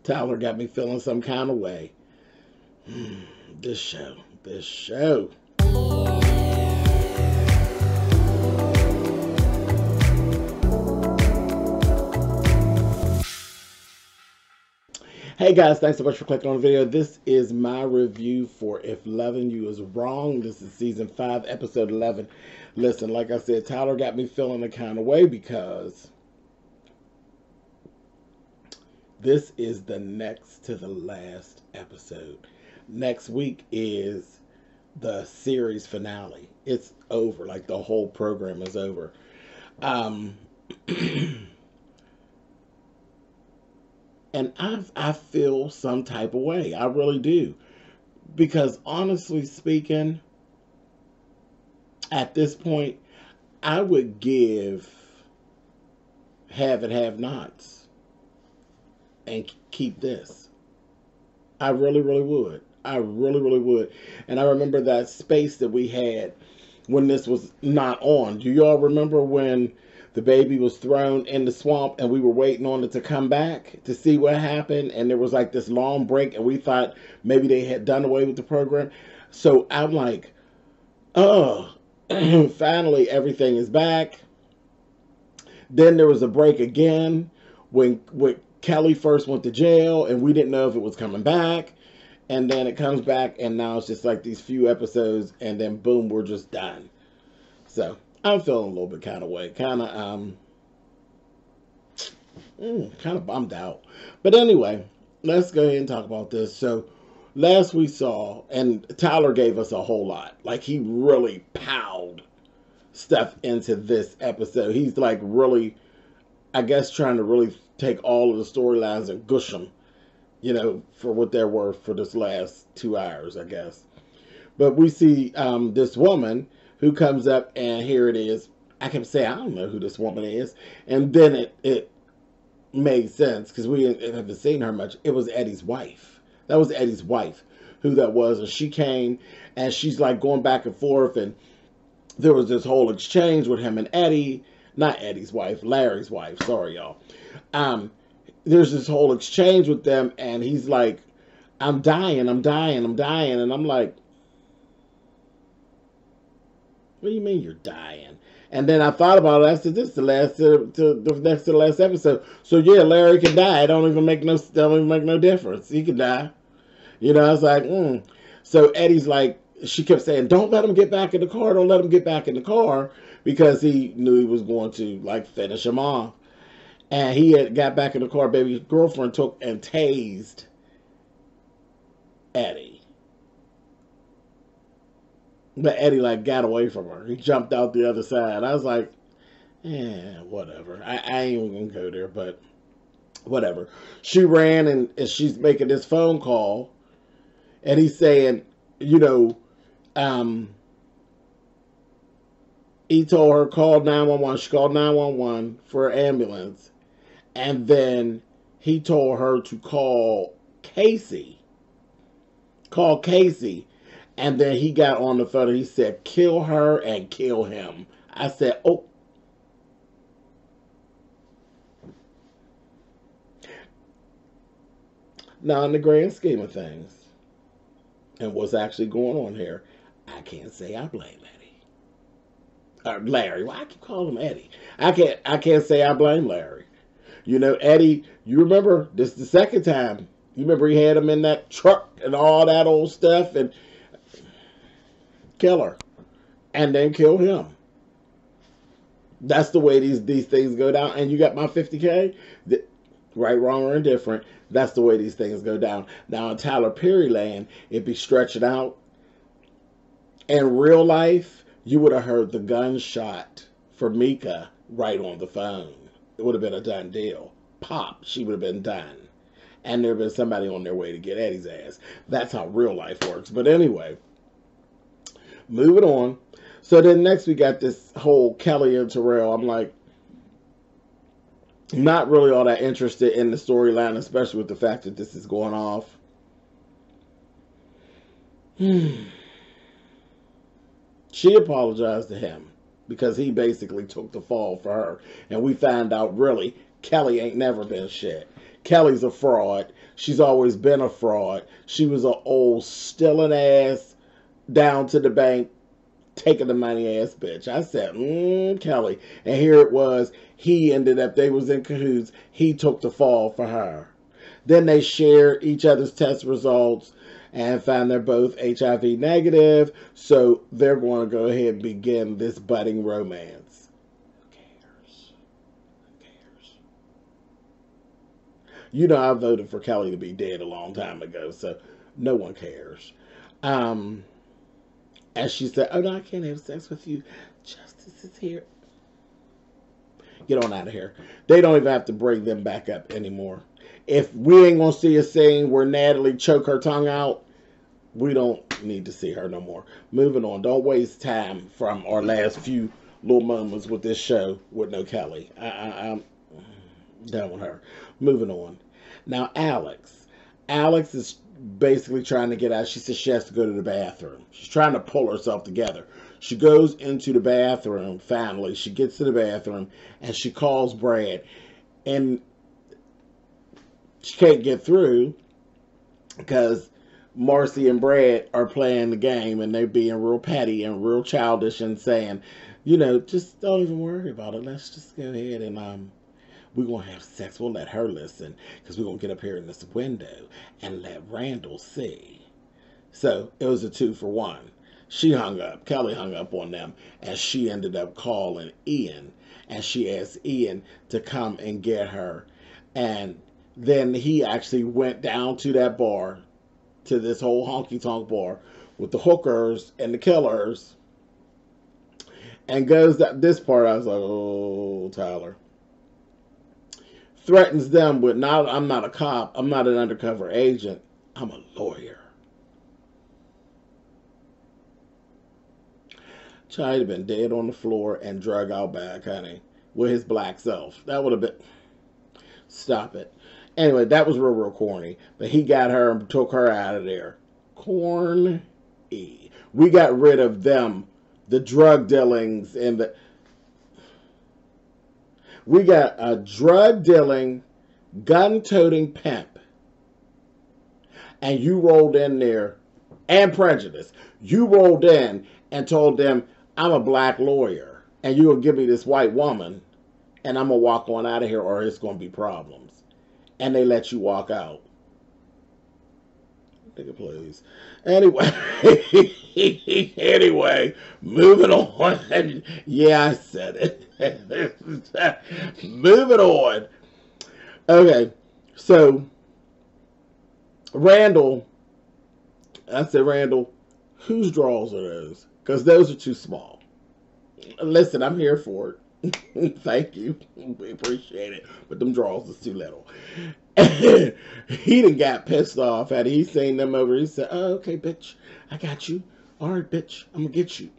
Tyler got me feeling some kind of way. This show. Hey guys, thanks so much for clicking on the video. This is my review for If Loving You Is Wrong. This is season 5, episode 11. Listen, like I said, Tyler got me feeling the kind of way because this is the next to the last episode. Next week is the series finale. It's over. Like, the whole program is over. And I feel some type of way. I really do. Because honestly speaking, at this point, I would give have and have nots and keep this. I really, really would. I really, really would. And I remember that space that we had when this was not on. Do y'all remember when the baby was thrown in the swamp and we were waiting on it to come back to see what happened? And there was like this long break and we thought maybe they had done away with the program. So I'm like, oh, finally everything is back. Then there was a break again when Kelly first went to jail and we didn't know if it was coming back. And then it comes back and now it's just like these few episodes and then boom, we're just done. So I'm feeling a little bit kind of way, kind of bummed out. But anyway, let's go ahead and talk about this. So last we saw, and Tyler gave us a whole lot. Like, he really piled stuff into this episode. He's like really, I guess, trying to really take all of the storylines and gush them, you know, for what they're worth for this last 2 hours, I guess. But we see this woman who comes up, and here it is. I kept saying, I don't know who this woman is. And then it made sense, because we haven't seen her much. It was Eddie's wife. That was Eddie's wife, who that was. And she came, and she's like going back and forth, and there was this whole exchange with him and Eddie. Not Eddie's wife, Larry's wife. Sorry, y'all. There's this whole exchange with them, and he's like, I'm dying. And I'm like, what do you mean you're dying? And then I thought about it. I said, this is the next to the last episode. So yeah, Larry can die. It don't even make no difference. He can die. You know, I was like, So Eddie's like, she kept saying, don't let him get back in the car. Don't let him get back in the car, because he knew he was going to like finish him off. And he had got back in the car. Baby's girlfriend took and tased Eddie. But Eddie, like, got away from her. He jumped out the other side. I was like, whatever. I ain't even going to go there, but whatever. She ran, and she's making this phone call. And he's saying, you know, he told her, call 911. She called 911 for an ambulance. And then he told her to call Casey. Call Casey. And then he got on the phone and he said, kill her and kill him. I said, oh. Now, in the grand scheme of things, and what's actually going on here, I can't say I blame Eddie. Or Larry. Why I keep calling him Eddie? I can't say I blame Larry. You know, Eddie, you remember, this is the second time. You remember he had him in that truck and all that old stuff, and kill her, and then kill him. That's the way these things go down. And you got my 50K? Right, wrong, or indifferent. That's the way these things go down. Now, in Tyler Perry land, it'd be stretching out. In real life, you would have heard the gunshot for Mika right on the phone. It would have been a done deal. Pop, she would have been done. And there would have been somebody on their way to get Eddie's ass. That's how real life works. But anyway, moving on. So then next we got this whole Kelly and Terrell. I'm like, not really all that interested in the storyline, especially with the fact that this is going off. She apologized to him because he basically took the fall for her. And we find out, really, Kelly ain't never been shit. Kelly's a fraud. She's always been a fraud. She was an old stealing ass, down to the bank, taking the money ass bitch. I said, Kelly. And here it was. He ended up, they was in cahoots. He took the fall for her. Then they shared each other's test results and found they're both HIV negative. So they're going to go ahead and begin this budding romance. Who cares? Who cares? You know, I voted for Kelly to be dead a long time ago, so no one cares. As she said, oh no, I can't have sex with you. Justice is here. Get on out of here. They don't even have to bring them back up anymore. If we ain't going to see a scene where Natalie choke her tongue out, we don't need to see her no more. Moving on. Don't waste time from our last few little moments with this show with no Kelly. I'm done with her. Moving on. Now, Alex. Alex is basically trying to get out. She says she has to go to the bathroom. She's trying to pull herself together. She goes into the bathroom, finally. She gets to the bathroom, and she calls Brad. And she can't get through because Marcy and Brad are playing the game, and they're being real petty and real childish and saying, you know, just don't even worry about it. Let's just go ahead and we're going to have sex. We'll let her listen because we're going to get up here in this window and let Randall see. So it was a 2-for-1. She hung up. Kelly hung up on them, and she ended up calling Ian, and she asked Ian to come and get her. And then he actually went down to that bar, to this whole honky-tonk bar with the hookers and the killers, and goes that this part. I was like, oh, Tyler. Threatens them with, I'm not a cop, I'm not an undercover agent, I'm a lawyer. Child had been dead on the floor and drug out back, honey, with his black self. That would have been, stop it. Anyway, that was real corny. But he got her and took her out of there. Corny. We got rid of them, the drug dealings and the... We got a drug-dealing, gun-toting pimp. And you rolled in there, and prejudice. You rolled in and told them, I'm a black lawyer, and you will give me this white woman, and I'm going to walk on out of here or it's going to be problems. And they let you walk out. Nigga, please. Anyway, moving on. Yeah, I said it. Moving on. Okay, so Randall, I said, Randall, whose drawers are those? Because those are too small. Listen, I'm here for it. Thank you. We appreciate it. But them drawers is too little. He done got pissed off. Had he seen them over, he said, oh, okay, bitch. I got you. All right, bitch. I'm going to get you.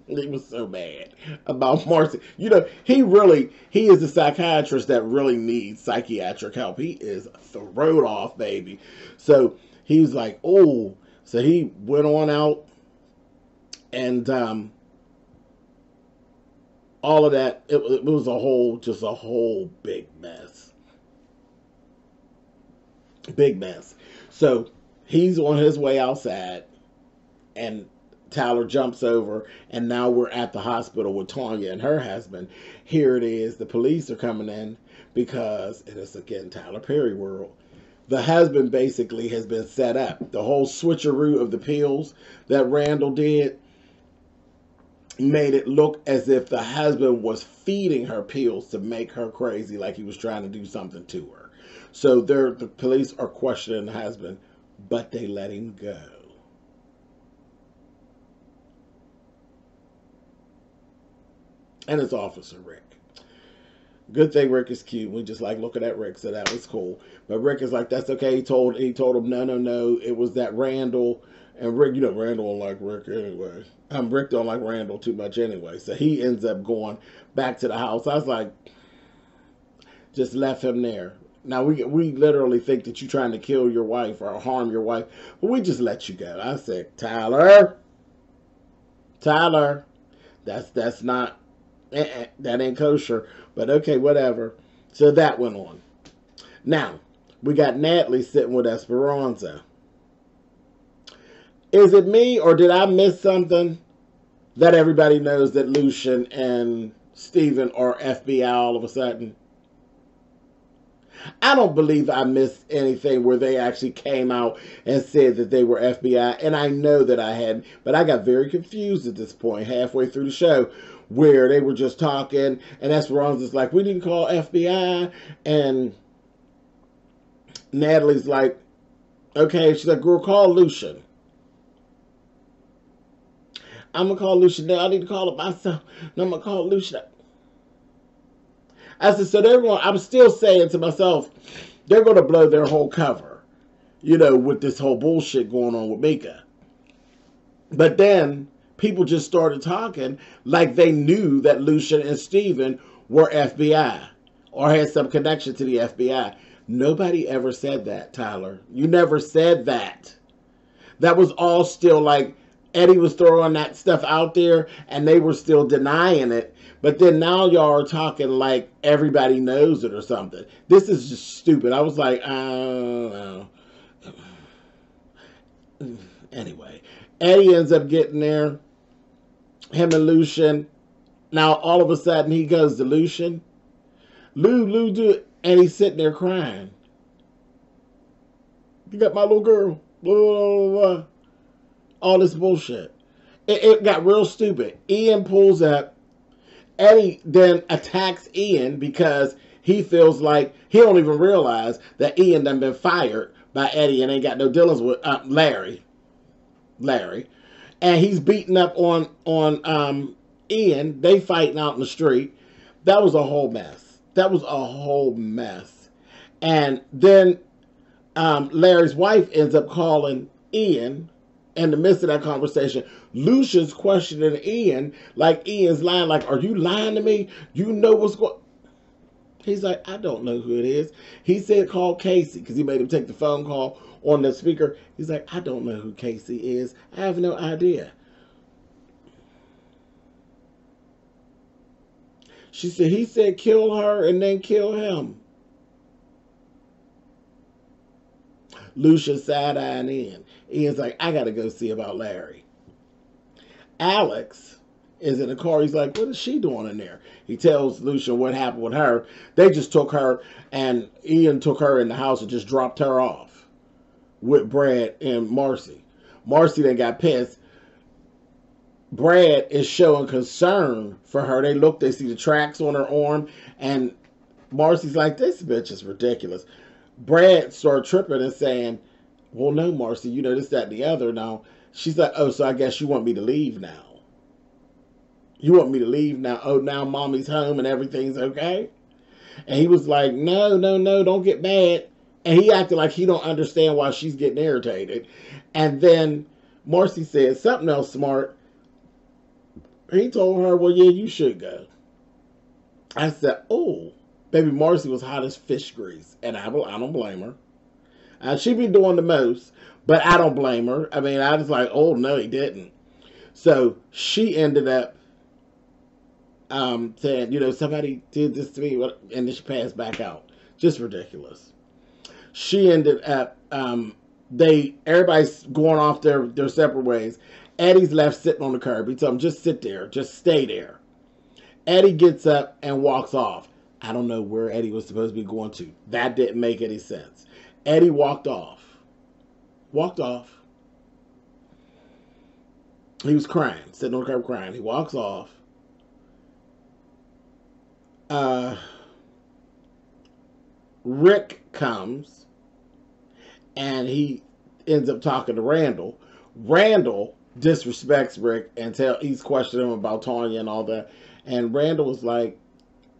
He was so mad about Marcy. You know, he is a psychiatrist that really needs psychiatric help. He is thrown off, baby. So he was like, oh. So he went on out and all of that. It was just a whole big mess. Big mess. So he's on his way outside and Tyler jumps over, and now we're at the hospital with Tanya and her husband. Here it is. The police are coming in because it is, again, Tyler Perry world. The husband basically has been set up. The whole switcheroo of the pills that Randall did made it look as if the husband was feeding her pills to make her crazy, like he was trying to do something to her. So the police are questioning the husband, but they let him go. And it's Officer Rick. Good thing Rick is cute. We just like looking at Rick, so that was cool. But Rick is like, that's okay. He told him, no. It was that Randall. And Rick, Randall don't like Rick anyway. Rick don't like Randall too much anyway. So he ends up going back to the house. I was like, just left him there. Now, we literally think that you're trying to kill your wife or harm your wife. But we just let you go. I said, Tyler, that's not... that ain't kosher, but okay, whatever. So that went on. Now, we got Natalie sitting with Esperanza. Is it me, or did I miss something that everybody knows that Lucian and Steven are FBI all of a sudden? I don't believe I missed anything where they actually came out and said that they were FBI, and I know that I hadn't, but I got very confused at this point, halfway through the show, where they were just talking, and Esperanza's like, we didn't call FBI, and Natalie's like, okay, she's like, girl, call Lucian. I'm going to call Lucian. No, I need to call it myself. No, I'm going to call Lucian. I said, so they're going, I'm still saying to myself, they're going to blow their whole cover, you know, with this whole bullshit going on with Mika. But then people just started talking like they knew that Lucian and Steven were FBI or had some connection to the FBI. Nobody ever said that, Tyler. You never said that. That was all still like, Eddie was throwing that stuff out there and they were still denying it. But then now y'all are talking like everybody knows it or something. This is just stupid. I was like, I don't know. Anyway, Eddie ends up getting there. Him and Lucian. Now all of a sudden he goes to Lucian. Lou, do it. And he's sitting there crying. You got my little girl. Blah, blah, blah, blah. All this bullshit. It got real stupid. Ian pulls up. Eddie then attacks Ian because he feels like he don't even realize that Ian done been fired by Eddie and ain't got no dealings with Larry. And he's beating up on Ian. They fighting out in the street. That was a whole mess. And then Larry's wife ends up calling Ian. In the midst of that conversation, Lucian's questioning Ian, like Ian's lying, like, are you lying to me? You know what's going on? He's like, I don't know who it is. He said call Casey, because he made him take the phone call on the speaker. He's like, I don't know who Casey is. I have no idea. She said, he said kill her and then kill him. Lucian side-eyeing Ian. Ian's like, I got to go see about Larry. Alex is in the car. He's like, what is she doing in there? He tells Lucian what happened with her. They just took her, and Ian took her in the house and just dropped her off with Brad and Marcy. Marcy then got pissed. Brad is showing concern for her. They see the tracks on her arm, and Marcy's like, this bitch is ridiculous. Brad started tripping and saying, well, no, Marcy, you know, this, that, and the other. Now, she's like, oh, so I guess you want me to leave now. You want me to leave now? Oh, now mommy's home and everything's okay? And he was like, no, don't get mad. And he acted like he don't understand why she's getting irritated. And then Marcy said something else smart. He told her, well, yeah, you should go. I said, oh. Baby Marcy was hot as fish grease, and I don't blame her. She be doing the most, but I don't blame her. I mean, I was like, oh, no, he didn't. So she ended up saying, you know, somebody did this to me, and then she passed back out. Just ridiculous. She ended up, everybody's going off their separate ways. Eddie's left sitting on the curb. He told him, just sit there, just stay there. Eddie gets up and walks off. I don't know where Eddie was supposed to be going to. That didn't make any sense. Eddie walked off. He was crying, sitting on the curb crying. He walks off. Rick comes, and he ends up talking to Randall. Randall disrespects Rick and he's questioning him about Tanya and all that. And Randall was like,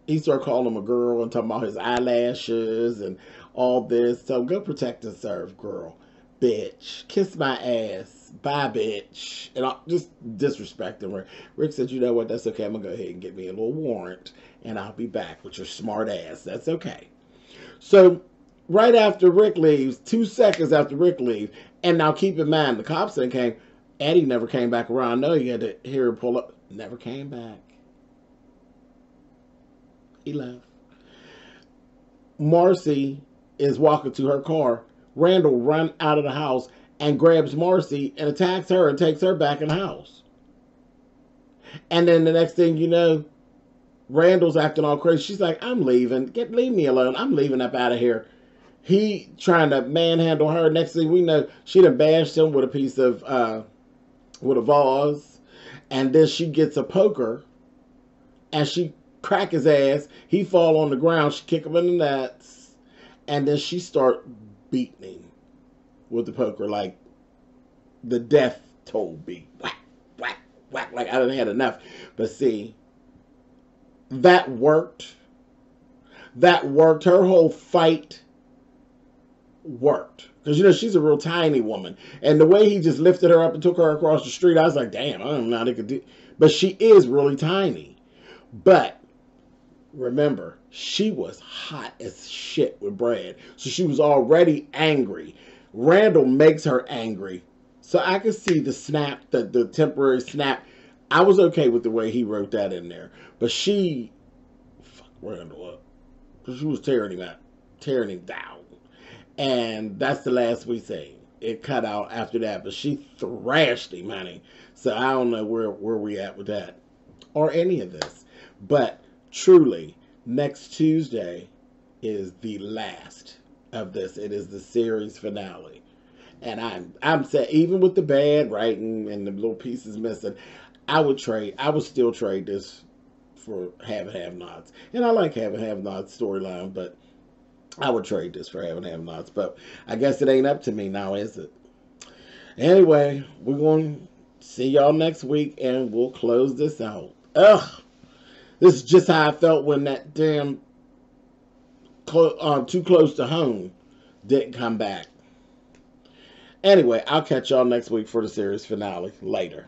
he started calling him a girl and talking about his eyelashes and all this. So go protect and serve, girl. Bitch. Kiss my ass. Bye, bitch. And I'll just disrespecting Rick. Rick said, you know what? That's okay. I'm going to go ahead and get me a little warrant. And I'll be back with your smart ass. That's okay. So right after Rick leaves, 2 seconds after Rick leaves, and now keep in mind, the cops then came. Eddie never came back around. I know you had to hear him pull up. Never came back. He left. Marcy is walking to her car, Randall run out of the house and grabs Marcy and attacks her and takes her back in the house. And then the next thing you know, Randall's acting all crazy. She's like, I'm leaving. Leave me alone. I'm leaving up out of here. He trying to manhandle her. Next thing we know, she done bashed him with a piece of, with a vase. And then she gets a poker. And she crack his ass. He fall on the ground. She kick him in the nuts. And then she start beating him with the poker like the death toll beat. Whack, whack, whack. Like I done had enough. But see, that worked. That worked. Her whole fight worked. Because, you know, she's a real tiny woman. And the way he just lifted her up and took her across the street, I was like, damn, I don't know how they could do. But she is really tiny. But remember, she was hot as shit with Brad. So she was already angry. Randall makes her angry. So I could see the snap, the temporary snap. I was okay with the way he wrote that in there. But she fucked Randall up. Because she was tearing him down. And that's the last we see. It cut out after that. But she thrashed him, honey. So I don't know where we at with that. Or any of this. But truly, next Tuesday is the last of this. It is the series finale. And I'm saying, even with the bad writing and the little pieces missing, I would still trade this for Have and Have Nots. And I like Have and Have Nots storyline, but I would trade this for Have and Have Nots. But I guess it ain't up to me now, is it? Anyway, we're going to see y'all next week, and we'll close this out. Ugh! This is just how I felt when that damn Too Close to Home didn't come back. Anyway, I'll catch y'all next week for the series finale. Later.